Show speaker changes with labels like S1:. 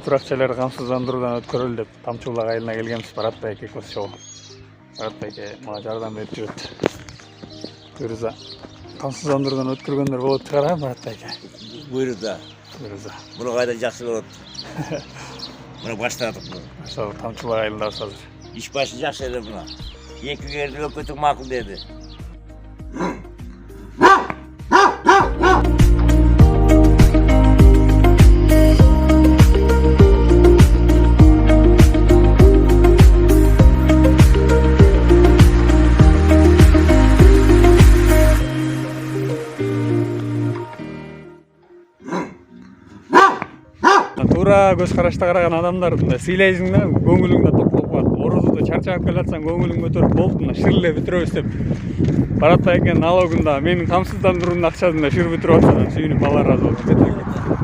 S1: Tur акчаларды камсыздандыруудан өткөрөлү деп Тамчыбулак айылына келгенбиз. Барат байке көз Барат байке мага жардам берип жүрөт. Буюрса камсыздандыруудан өткөргөндөр болот чыгар, Барат байке.
S2: Буюрса. Буну кайда жакшы болот. Мына баштадык бу.
S1: Ошол Тамчыбулак айылындабыз азыр.
S2: Иш башы жакшы эле буна. Эки керди өкөтүк макул деди.
S1: Туура көз карашта караган адамдар мындай сыйлайсың да, көңүлүң да токтоп калат. Орозодо чарчап келатсаң, көңүлүң көтөрүп болуп, мына ширле бүтүрөбүз деп. Барат байкенин налогунда, менин камсыздандыруунун акчасын да шир бүтүрүп атса, сүйүнүп Алла ыраазы болсун.